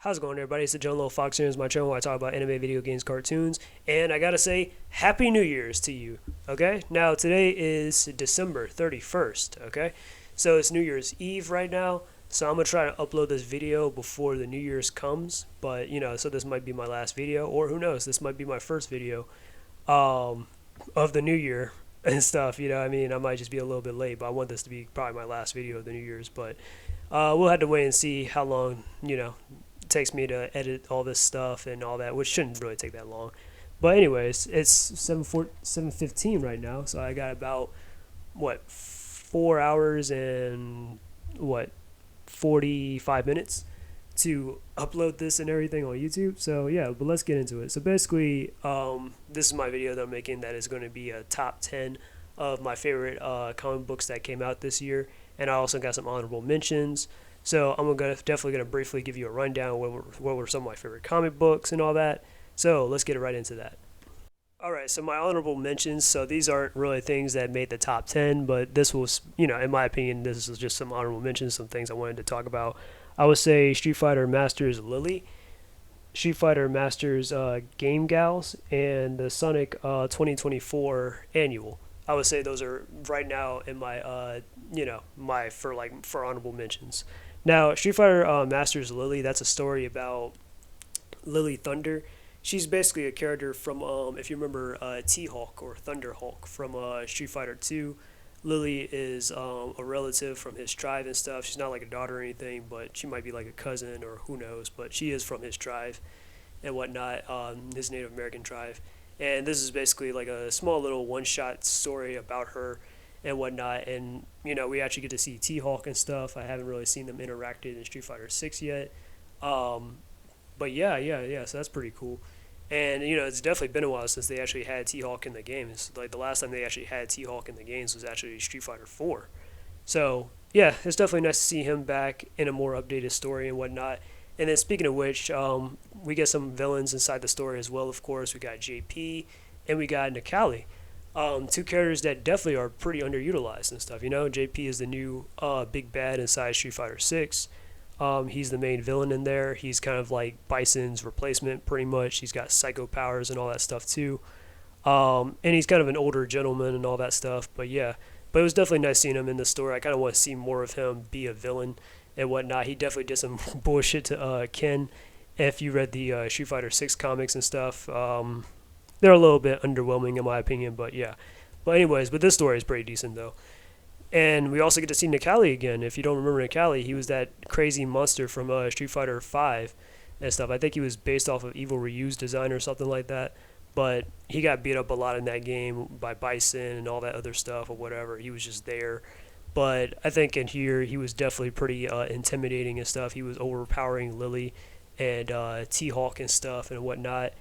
How's it going, everybody? It's the John Little Fox here. It's my channel where I talk about anime, video games, cartoons, and I gotta say, Happy New Year's to you. Okay, now today is December 31st. Okay, so it's New Year's Eve right now. So I'm gonna try to upload this video before the New Year's comes. But so this might be my last video, or who knows? This might be my first video um, of the New Year and stuff. I might just be a little bit late, but I want this to be probably my last video of the New Year's. But we'll have to wait and see how long it takes me to edit all this stuff and all that, which shouldn't really take that long. But anyways, it's 7:15 right now, so I got about 4 hours and 45 minutes to upload this and everything on YouTube. So yeah, but let's get into it. So basically, this is my video that I'm making that is going to be a top 10 of my favorite comic books that came out this year, and I also got some honorable mentions. So I'm definitely gonna briefly give you a rundown of what were some of my favorite comic books and all that. So let's get right into that. All right, so my honorable mentions. So these aren't really things that made the top 10, but this was, in my opinion, this is just some honorable mentions, some things I wanted to talk about. I would say Street Fighter Masters Lily, Street Fighter Masters Game Gals, and the Sonic 2024 Annual. I would say those are right now in my, my for honorable mentions. Now, Street Fighter Masters Lily, that's a story about Lily Thunder. She's basically a character from, if you remember, T-Hawk or Thunderhawk from Street Fighter 2. Lily is a relative from his tribe and stuff. She's not like a daughter or anything, but she might be like a cousin or who knows. But she is from his tribe and whatnot, his Native American tribe. And this is basically like a small little one-shot story about her and whatnot. And we actually get to see T-Hawk and stuff. I haven't really seen them interacted in Street Fighter 6 yet. Um, but yeah. So that's pretty cool. And it's definitely been a while since they actually had T-Hawk in the games. Like the last time they actually had T-Hawk in the games was actually Street Fighter 4. So yeah, it's definitely nice to see him back in a more updated story and whatnot. And then speaking of which, we get some villains inside the story as well. Of course, we got JP and we got Nikali. Two characters that definitely are pretty underutilized and stuff. JP is the new big bad inside Street Fighter 6. He's the main villain in there. He's kind of like Bison's replacement, pretty much. He's got psycho powers and all that stuff too. And he's kind of an older gentleman and all that stuff. But yeah, but it was definitely nice seeing him in the story. I kind of want to see more of him be a villain and whatnot. He definitely did some bullshit to Ken. If you read the Street Fighter 6 comics and stuff, they're a little bit underwhelming in my opinion. But yeah. But anyways, but this story is pretty decent though. And we also get to see Nikali again. If you don't remember Nikali, he was that crazy monster from Street Fighter 5 and stuff. I think he was based off of Evil Ryu's design or something like that. But he got beat up a lot in that game by Bison and all that other stuff or whatever. He was just there. But I think in here, he was definitely pretty intimidating and stuff. He was overpowering Lily and T-Hawk and stuff and whatnot.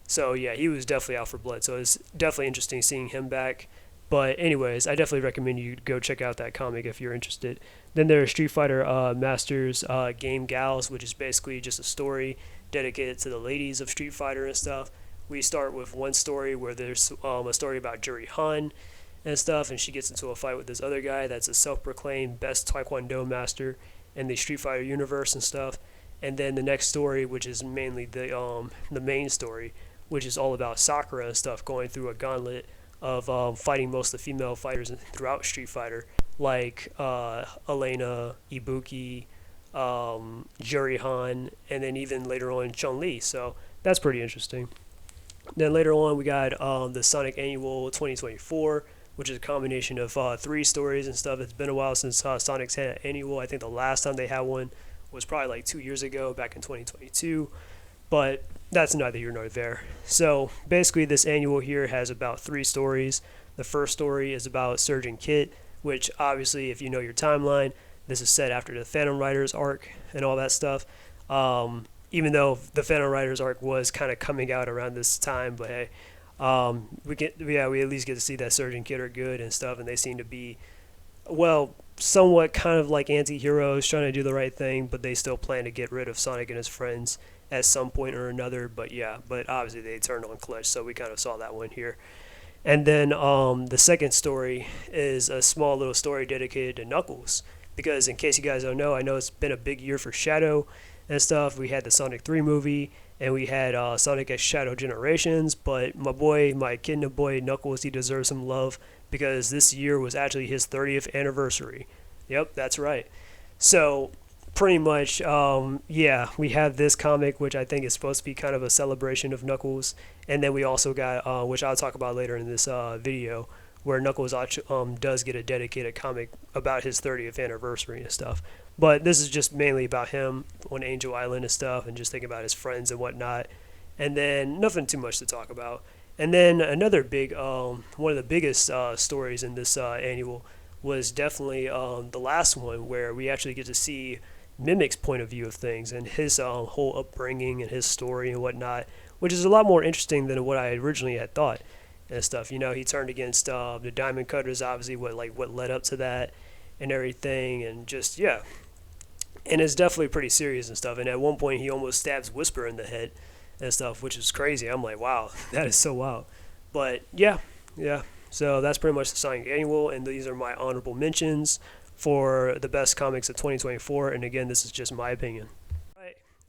So yeah, he was definitely out for blood. So it's definitely interesting seeing him back. But anyways, I definitely recommend you go check out that comic if you're interested. Then there's Street Fighter Masters Game Gals, which is basically just a story dedicated to the ladies of Street Fighter and stuff. We start with one story where there's a story about Juri Han and stuff, and she gets into a fight with this other guy that's a self-proclaimed best Taekwondo master in the Street Fighter universe and stuff. And then the next story, which is mainly the main story, which is all about Sakura and stuff, going through a gauntlet of fighting most of the female fighters throughout Street Fighter, like Elena, Ibuki, Juri Han, and then even later on Chun-Li. So that's pretty interesting. Then later on we got the Sonic Annual 2024, which is a combination of three stories and stuff. It's been a while since Sonic's had an annual. I think the last time they had one was probably like 2 years ago, back in 2022. But that's neither here nor there. So basically, this annual here has about three stories. The first story is about Surgeon Kit, which obviously, if you know your timeline, this is set after the Phantom Riders arc and all that stuff. Even though the Phantom Riders arc was kind of coming out around this time, but hey, we at least get to see that Surgeon Kit are good and stuff, and they seem to be somewhat kind of like anti-heroes trying to do the right thing, but they still plan to get rid of Sonic and his friends at some point or another. But yeah, but obviously they turned on Clutch, so we kind of saw that one here. And then the second story is a small little story dedicated to Knuckles, because in case you guys don't know, I know it's been a big year for Shadow and stuff. We had the Sonic 3 movie, and we had Sonic X Shadow Generations. But my echidna boy Knuckles, he deserves some love because this year was actually his 30th anniversary. Yep, that's right. So pretty much, yeah, we have this comic, which I think is supposed to be kind of a celebration of Knuckles, and then we also got, which I'll talk about later in this video, where Knuckles does get a dedicated comic about his 30th anniversary and stuff. But this is just mainly about him on Angel Island and stuff, and just thinking about his friends and whatnot. And then nothing too much to talk about. And then another big, one of the biggest stories in this annual was definitely the last one, where we actually get to see Mimic's point of view of things and his whole upbringing and his story and whatnot, which is a lot more interesting than what I originally had thought and stuff. You know, he turned against the Diamond Cutters, obviously what led up to that and everything, and just yeah, and it's definitely pretty serious and stuff. And at one point, he almost stabs Whisper in the head and stuff, which is crazy. I'm like, wow, that is so wild. But yeah, yeah. So that's pretty much the Sonic Annual, and these are my honorable mentions for the best comics of 2024. And again, this is just my opinion.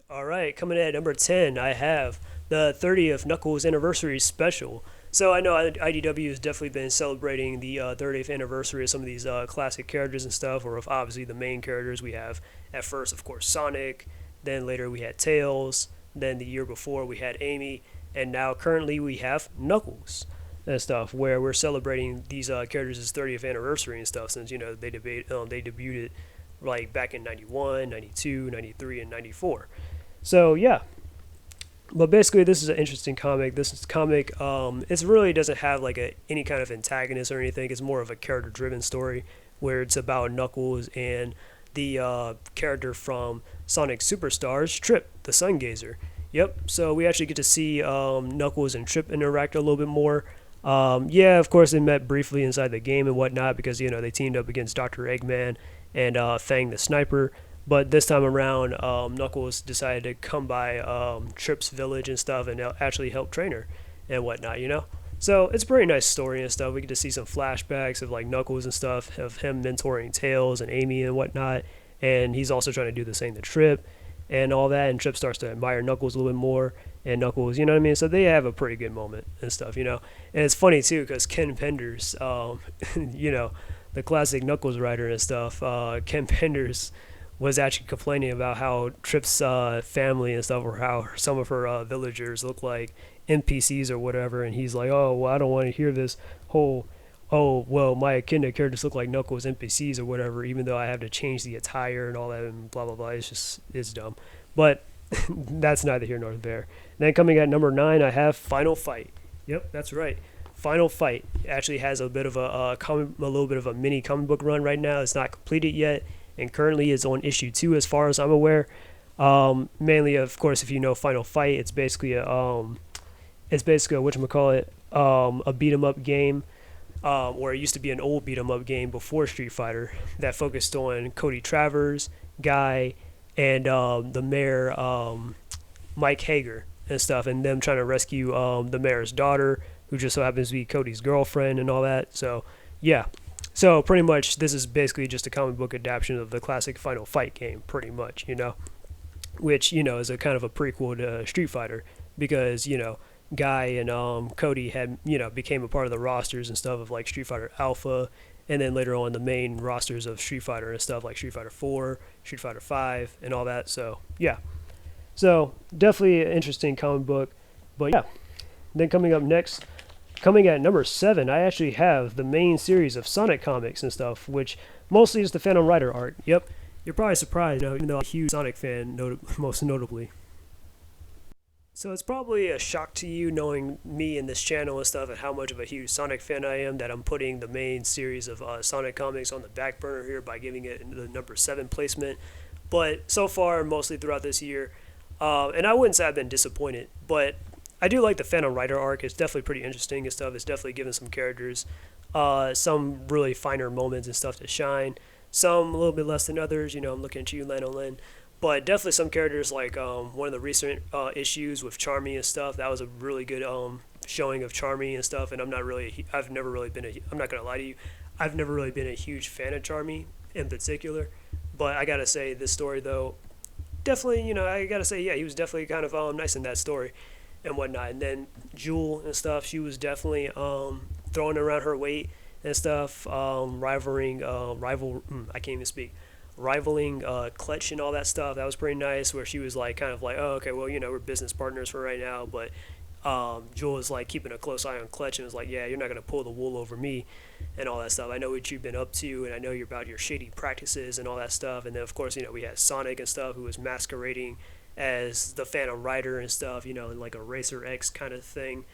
All right, coming in at number 10, I have the 30th Knuckles Anniversary Special. So I know IDW has definitely been celebrating the 30th anniversary of some of these classic characters and stuff, or of obviously the main characters. We have at first, of course, Sonic, then later we had Tails, then the year before we had Amy, and now currently we have Knuckles and stuff, where we're celebrating these characters' 30th anniversary and stuff, since, you know, they debuted it like back in 91, 92, 93, and 94. So yeah, but basically this is an interesting comic. This comic, it really doesn't have like any kind of antagonist or anything. It's more of a character-driven story where it's about Knuckles and the character from Sonic Superstars, Trip, the Sun Gazer. Yep, so we actually get to see Knuckles and Trip interact a little bit more. Yeah, of course they met briefly inside the game and whatnot because, you know, they teamed up against Dr. Eggman and Fang the Sniper. But this time around, Knuckles decided to come by Trip's village and stuff and actually help train her and whatnot, you know? So it's a pretty nice story and stuff. We get to see some flashbacks of like Knuckles and stuff, of him mentoring Tails and Amy and whatnot. And he's also trying to do the same to Trip and all that. And Trip starts to admire Knuckles a little bit more. And Knuckles, you know what I mean? So they have a pretty good moment and stuff, you know? And it's funny too because Ken Penders, you know, the classic Knuckles writer and stuff, Ken Penders was actually complaining about how Trip's family and stuff, or how some of her villagers look like NPCs or whatever, and he's like, oh, well, I don't want to hear this whole, oh, well, my echidna characters look like Knuckles NPCs or whatever, even though I have to change the attire and all that and blah, blah, blah. It's dumb. But that's neither here nor there. Then coming at number 9, I have Final Fight. Yep, that's right. Final Fight actually has a bit of a little bit of a mini comic book run right now. It's not completed yet, and currently is on issue 2 as far as I'm aware. Mainly, of course, if you know Final Fight, it's basically a whatchamacallit, a beat 'em up game, or it used to be an old beat 'em up game before Street Fighter that focused on Cody Travers, Guy, and the mayor, Mike Hager and stuff, and them trying to rescue the mayor's daughter, who just so happens to be Cody's girlfriend and all that. So yeah. So pretty much this is basically just a comic book adaptation of the classic Final Fight game, pretty much, you know, which, you know, is a kind of a prequel to Street Fighter because, you know, Guy and Cody had, you know, became a part of the rosters and stuff of like Street Fighter Alpha, and then later on the main rosters of Street Fighter and stuff like Street Fighter 4, Street Fighter 5, and all that. So yeah, so definitely an interesting comic book. But yeah, then coming up next, coming at number 7, I actually have the main series of Sonic comics and stuff, which mostly is the Phantom Rider art. Yep, you're probably surprised, you know, even though I'm a huge Sonic fan, most notably. So it's probably a shock to you knowing me and this channel and stuff and how much of a huge Sonic fan I am that I'm putting the main series of Sonic comics on the back burner here by giving it the number 7 placement. But so far, mostly throughout this year, and I wouldn't say I've been disappointed, but I do like the Phantom Rider arc. It's definitely pretty interesting and stuff. It's definitely given some characters some really finer moments and stuff to shine. Some a little bit less than others. You know, I'm looking at you, Lano Lin. But definitely some characters like one of the recent issues with Charmy and stuff. That was a really good showing of Charmy and stuff. And I'm not gonna lie to you, I've never really been a huge fan of Charmy in particular. But I gotta say, this story though, definitely, I gotta say, yeah, he was definitely kind of nice in that story and whatnot. And then Jewel and stuff, she was definitely throwing around her weight and stuff, I can't even speak, rivaling Clutch and all that stuff. That was pretty nice. Where she was like, kind of like, oh, okay, well, we're business partners for right now, but Jewel was like keeping a close eye on Clutch and was like, yeah, you're not gonna pull the wool over me and all that stuff. I know what you've been up to, and I know you're about your shady practices and all that stuff. And then of course, we had Sonic and stuff, who was masquerading as the Phantom Rider and stuff, like a Racer X kind of thing,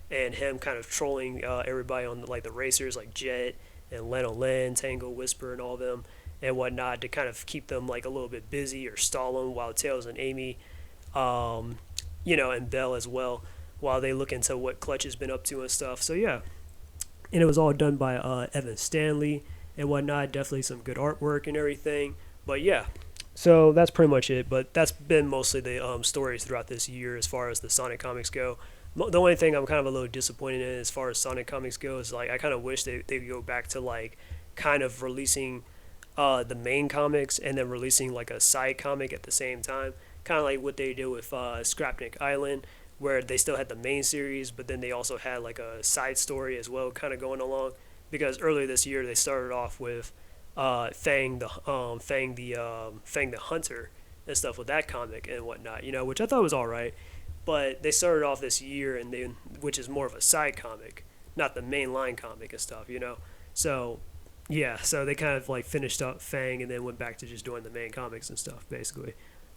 and him kind of trolling everybody on like the racers like Jet and Leno Lynn, Tango, Whisper, and all of them and whatnot, to kind of keep them like a little bit busy or stall them, while Tails and Amy, and Belle as well, while they look into what Clutch has been up to and stuff. So yeah, and it was all done by Evan Stanley and whatnot. Definitely some good artwork and everything. But yeah, so that's pretty much it. But that's been mostly the stories throughout this year as far as the Sonic comics go. The only thing I'm kind of a little disappointed in as far as Sonic comics go is like I kind of wish they would go back to like kind of releasing the main comics and then releasing like a side comic at the same time, kind of like what they did with Scrapnik Island, where they still had the main series, but then they also had like a side story as well, kind of going along. Because earlier this year they started off with Fang the Hunter and stuff with that comic and whatnot, which I thought was all right. But they started off this year, and then which is more of a side comic, not the main line comic and stuff. So yeah, so they kind of like finished up Fang and then went back to just doing the main comics and stuff basically,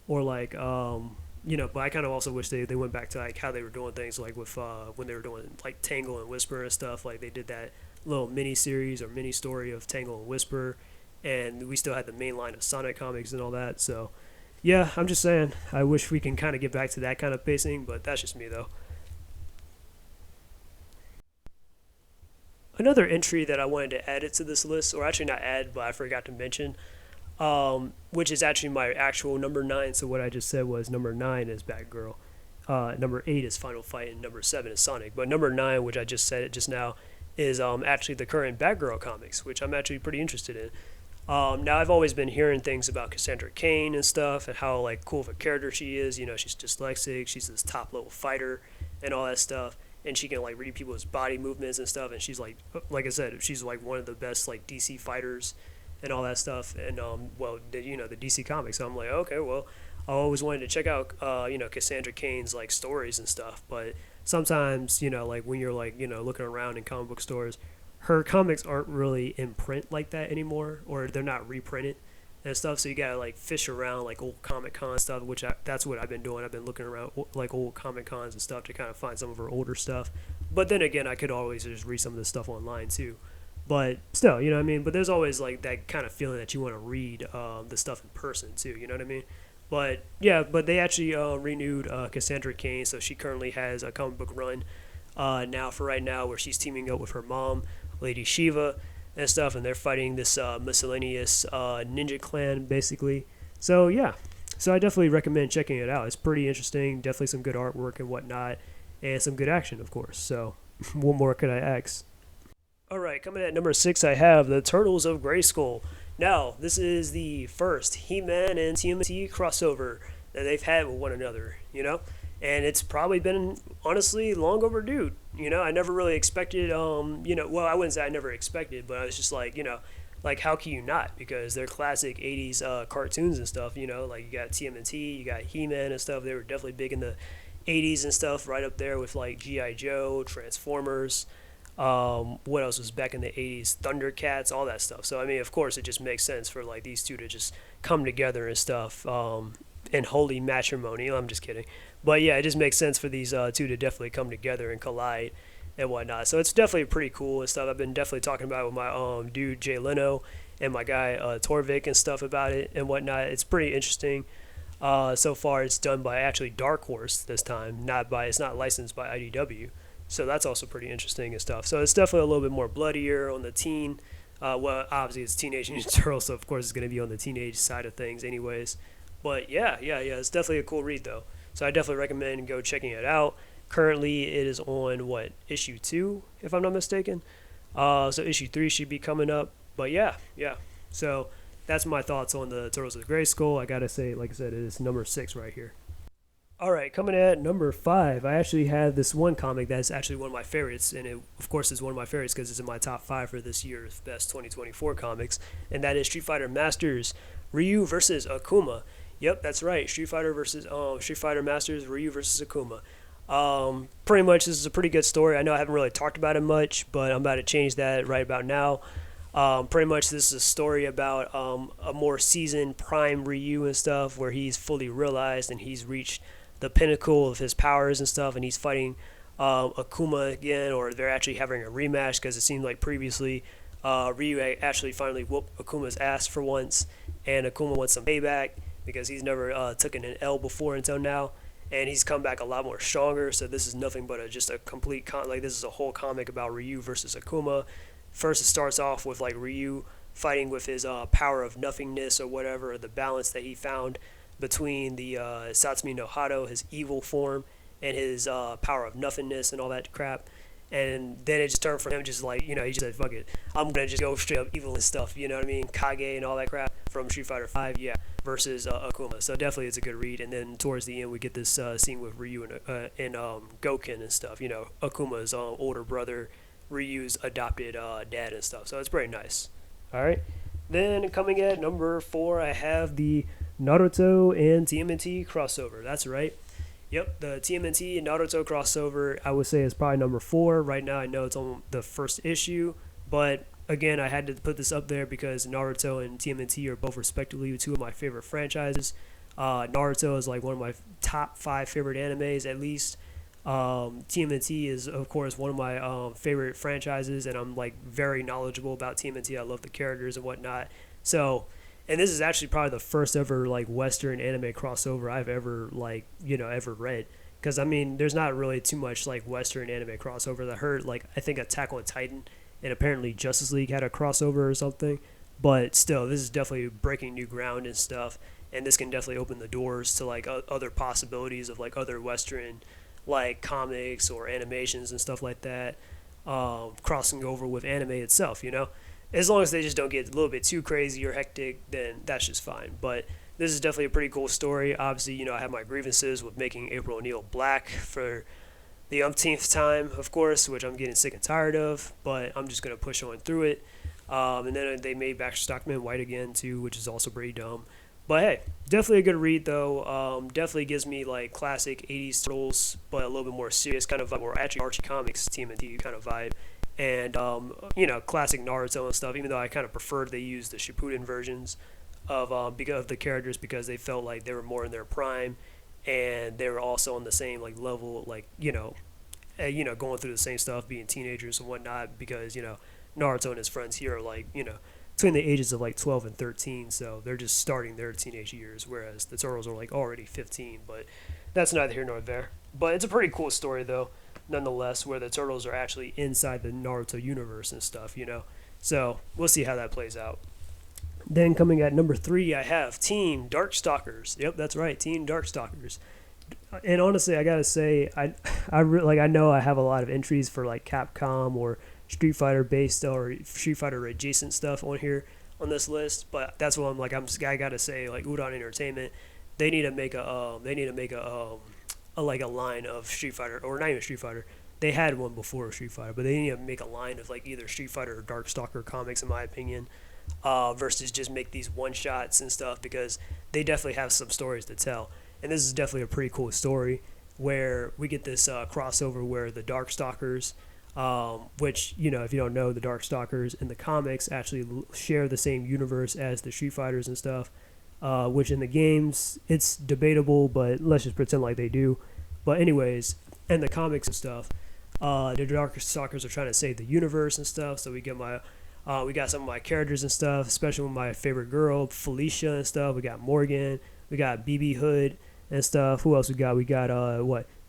or like but I kind of also wish they went back to like how they were doing things like with when they were doing like Tangle and Whisper and stuff. Like they did that little mini series or mini story of Tangle and Whisper, and we still had the main line of Sonic comics and all that. So yeah, I'm just saying I wish we can kind of get back to that kind of pacing, but that's just me though. Another entry that I wanted to add it to this list, or actually not add, but I forgot to mention, which is actually my actual number 9. So what I just said was number 9 is Batgirl, number 8 is Final Fight, and number 7 is Sonic. But number 9, which I just said it just now, is actually the current Batgirl comics, which I'm actually pretty interested in. Now I've always been hearing things about Cassandra Cain and stuff, and how like cool of a character she is. She's dyslexic, she's this top level fighter, and all that stuff, and she can like read people's body movements and stuff. And she's like I said, she's like one of the best like DC fighters and all that stuff. And the DC comics. So I'm like, okay, well, I always wanted to check out Cassandra Cain's like stories and stuff, but sometimes like when you're like looking around in comic book stores, her comics aren't really in print like that anymore, or they're not reprinted and stuff. So you gotta like fish around like old Comic Con stuff, which that's what I've been doing. I've been looking around like old Comic Cons and stuff to kind of find some of her older stuff. But then again, I could always just read some of this stuff online too. But still, you know what I mean. But there's always like that kind of feeling that you want to read the stuff in person too. You know what I mean. But yeah, but they actually renewed Cassandra Cain, so she currently has a comic book run now for right now, where she's teaming up with her mom, Lady Shiva, and stuff, and they're fighting this miscellaneous ninja clan basically. So yeah, so I definitely recommend checking it out. It's pretty interesting, definitely some good artwork and whatnot, and some good action, of course. So what more could I ask? All right, coming at number 6, I have the Turtles of Grayskull. Now, this is the first He-Man and TMNT crossover that they've had with one another, and it's probably been honestly long overdue. I never really expected, well, I wouldn't say I never expected, but I was just like, like how can you not? Because they're classic 80s cartoons and stuff, like you got TMNT, you got He-Man and stuff. They were definitely big in the 80s and stuff, right up there with like G.I. Joe, Transformers. What else was back in the 80s? Thundercats, all that stuff. So I mean, of course, it just makes sense for like these two to just come together and stuff in holy matrimony. I'm just kidding, but yeah, it just makes sense for these two to definitely come together and collide and whatnot. So it's definitely pretty cool and stuff. I've been definitely talking about it with my dude Jay Leno and my guy Torvik and stuff about it and whatnot. It's pretty interesting. So far, it's done by actually Dark Horse this time, it's not licensed by IDW. So that's also pretty interesting and stuff. So it's definitely a little bit more bloodier on the teen. Well, obviously it's Teenage Mutant Turtles, so of course it's going to be on the teenage side of things anyways. But yeah, it's definitely a cool read though. So I definitely recommend go checking it out. Currently it is on, issue 2, if I'm not mistaken. So issue 3 should be coming up. But yeah. So that's my thoughts on the Turtles of the Gray Skull. I gotta say, like I said, it is number 6 right here. All right, coming at number 5, I actually had this one comic that's actually one of my favorites, and it, of course, is one of my favorites because it's in my top 5 for this year's best 2024 comics, and that is Street Fighter Masters Ryu versus Akuma. Yep, that's right, Street Fighter Masters Ryu versus Akuma. Pretty much, this is a pretty good story. I know I haven't really talked about it much, but I'm about to change that right about now. Pretty much, this is a story about a more seasoned prime Ryu and stuff, where he's fully realized and he's reached the pinnacle of his powers and stuff, and he's fighting Akuma again, or they're actually having a rematch because it seemed like previously Ryu actually finally whooped Akuma's ass for once, and Akuma wants some payback because he's never taken an L before until now, and he's come back a lot more stronger. So this is nothing but just a complete this is a whole comic about Ryu versus Akuma. First, it starts off with like Ryu fighting with his power of nothingness or whatever, the balance that he found between the Satsumi no Hado, his evil form, and his power of nothingness and all that crap. And then it just turned from him just like, he just said, fuck it, I'm going to just go straight up evil and stuff, you know what I mean? Kage and all that crap from Street Fighter V, yeah, versus Akuma. So definitely it's a good read. And then towards the end, we get this scene with Ryu and Goken and stuff, Akuma's older brother, Ryu's adopted dad and stuff. So it's pretty nice. All right. Then coming at number 4, I have the Naruto and TMNT crossover. That's right. Yep, the TMNT and Naruto crossover, I would say, is probably number 4. Right now, I know it's on the first issue, but again, I had to put this up there because Naruto and TMNT are both respectively 2 of my favorite franchises. Naruto is like one of my top 5 favorite animes, at least. TMNT is, of course, one of my favorite franchises, and I'm like very knowledgeable about TMNT. I love the characters and whatnot. So, and this is actually probably the first ever like Western anime crossover I've ever ever read. Because I mean, there's not really too much like Western anime crossover. I heard I think Attack on Titan and apparently Justice League had a crossover or something. But still, this is definitely breaking new ground and stuff. And this can definitely open the doors to like other possibilities of like other Western like comics or animations and stuff like that, crossing over with anime itself, as long as they just don't get a little bit too crazy or hectic, then that's just fine. But this is definitely a pretty cool story. Obviously, I have my grievances with making April O'Neil black for the umpteenth time, of course, which I'm getting sick and tired of, but I'm just going to push on through it. And then they made Baxter Stockman white again too, which is also pretty dumb. But hey, definitely a good read though. Definitely gives me like classic 80s Turtles, but a little bit more serious kind of vibe, or actually Archie Comics TMNT kind of vibe. And, classic Naruto and stuff, even though I kind of preferred they used the Shippuden versions of the characters because they felt like they were more in their prime and they were also on the same like level, like, going through the same stuff, being teenagers and whatnot, because, Naruto and his friends here are like, between the ages of like 12 and 13, so they're just starting their teenage years, whereas the Turtles are like already 15, but that's neither here nor there. But it's a pretty cool story though, nonetheless, where the Turtles are actually inside the Naruto universe and stuff, so we'll see how that plays out. Then coming at number 3, I have Team Darkstalkers. Yep, that's right, Team Darkstalkers. And honestly, I gotta say, I know I have a lot of entries for like Capcom or Street Fighter based or Street Fighter adjacent stuff on here on this list, but that's what I gotta say, like Udon Entertainment, they need to make a line of Street Fighter, or not even Street Fighter. They had one before Street Fighter, but they need to make a line of like either Street Fighter or Darkstalker comics, in my opinion, versus just make these one shots and stuff, because they definitely have some stories to tell. And this is definitely a pretty cool story where we get this crossover where the Darkstalkers, which, if you don't know, the Darkstalkers in the comics actually share the same universe as the Street Fighters and stuff, which in the games, it's debatable, but let's just pretend like they do. But anyways, in the comics and stuff, the Darkstalkers are trying to save the universe and stuff, so we got some of my characters and stuff, especially with my favorite girl, Felicia and stuff. We got Morgan, we got BB Hood and stuff. Who else we got? We got,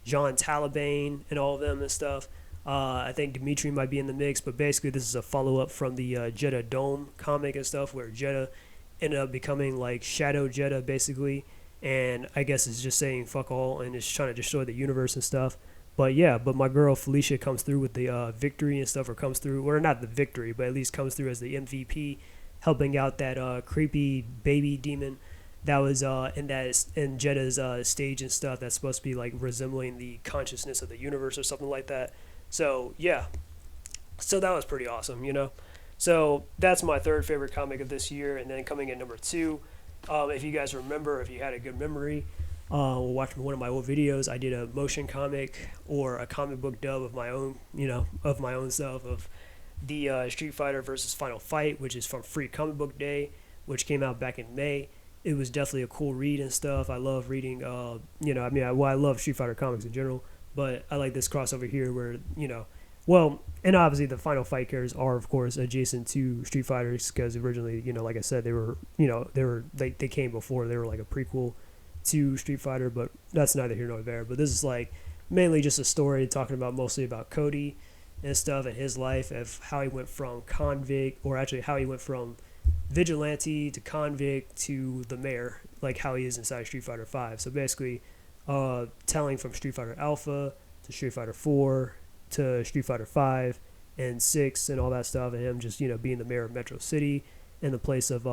John Talabane and all of them and stuff. I think Dimitri might be in the mix, but basically this is a follow-up from the Jeddah Dome comic and stuff, where Jeddah ended up becoming like Shadow Jeddah, basically, and I guess it's just saying fuck all and it's trying to destroy the universe and stuff. But yeah, my girl Felicia comes through with the victory and stuff, or comes through, or not the victory, but at least comes through as the MVP helping out that creepy baby demon that was in Jedha's stage and stuff that's supposed to be like resembling the consciousness of the universe or something like that. So yeah, so that was pretty awesome, you know. So that's my third favorite comic of this year, and then coming in number two, if you guys remember, if you had a good memory, watch one of my old videos. I did a motion comic or a comic book dub of my own, you know, of my own self of the Street Fighter versus Final Fight, which is from Free Comic Book Day, which came out back in May. It was definitely a cool read and stuff. I love reading, you know, I mean, I love Street Fighter comics in general, but I like this crossover here where, you know, well, and obviously the Final Fight characters are, of course, adjacent to Street Fighters because originally, you know, like I said, they were, you know, they came before. They were like a prequel to Street Fighter, but that's neither here nor there. But this is like mainly just a story talking about mostly about Cody and stuff and his life of how he went from convict, or actually how he went from vigilante to convict to the mayor, like how he is inside Street Fighter 5. So basically, telling from Street Fighter Alpha to Street Fighter 4 to Street Fighter 5 and 6 and all that stuff, and him just, you know, being the mayor of Metro City in the place of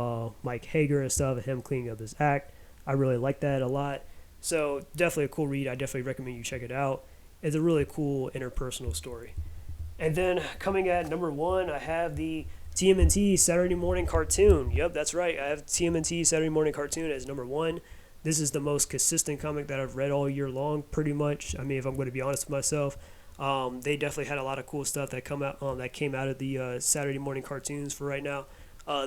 Mike Hager and stuff, and him cleaning up his act. I really like that a lot. So definitely a cool read. I definitely recommend you check it out. It's a really cool interpersonal story. And then coming at number one, I have the TMNT Saturday Morning Cartoon. Yep, that's right. I have TMNT Saturday Morning Cartoon as number one. This is the most consistent comic that I've read all year long, pretty much. I mean, if I'm going to be honest with myself, they definitely had a lot of cool stuff that came out of the Saturday Morning Cartoons for right now.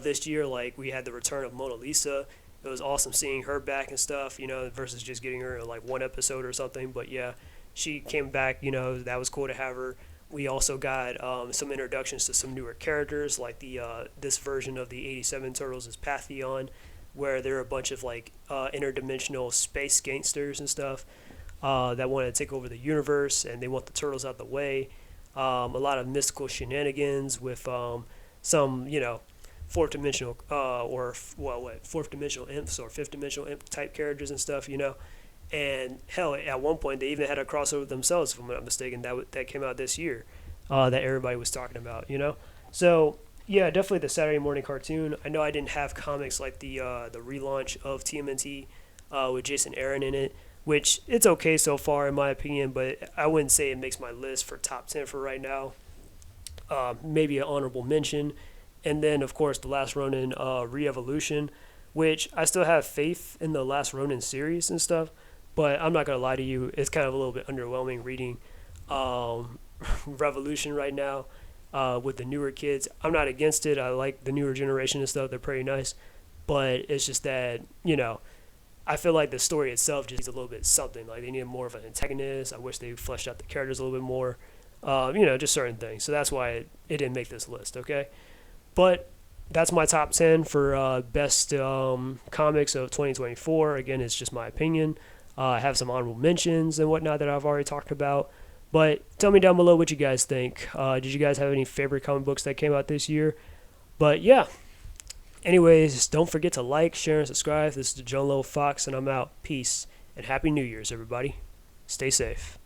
This year, like we had the return of Mona Lisa. It was awesome seeing her back and stuff, you know, versus just getting her in like one episode or something. But yeah, she came back, you know, that was cool to have her. We also got some introductions to some newer characters, like this version of the 87 Turtles is Pantheon, where there are a bunch of like interdimensional space gangsters and stuff that want to take over the universe, and they want the Turtles out the way. A lot of mystical shenanigans with some, you know, fourth dimensional imps or fifth dimensional imp type characters and stuff, you know. And hell, at one point they even had a crossover themselves, if I'm not mistaken, that came out this year, that everybody was talking about, you know. So yeah, definitely the Saturday Morning Cartoon. I know I didn't have comics like the relaunch of TMNT with Jason Aaron in it, which it's okay so far in my opinion, but I wouldn't say it makes my list for top 10 for right now. Maybe an honorable mention. And then, of course, The Last Ronin Re-Evolution, which I still have faith in the Last Ronin series and stuff, but I'm not going to lie to you, it's kind of a little bit underwhelming reading Revolution right now with the newer kids. I'm not against it. I like the newer generation and stuff. They're pretty nice. But it's just that, you know, I feel like the story itself just needs a little bit something. Like, they need more of an antagonist. I wish they fleshed out the characters a little bit more. You know, just certain things. So that's why it didn't make this list, okay? But that's my top 10 for best comics of 2024. Again, it's just my opinion. I have some honorable mentions and whatnot that I've already talked about. But tell me down below what you guys think. Did you guys have any favorite comic books that came out this year? But yeah. Anyways, don't forget to like, share, and subscribe. This is John Lowe Fox, and I'm out. Peace, and Happy New Year's, everybody. Stay safe.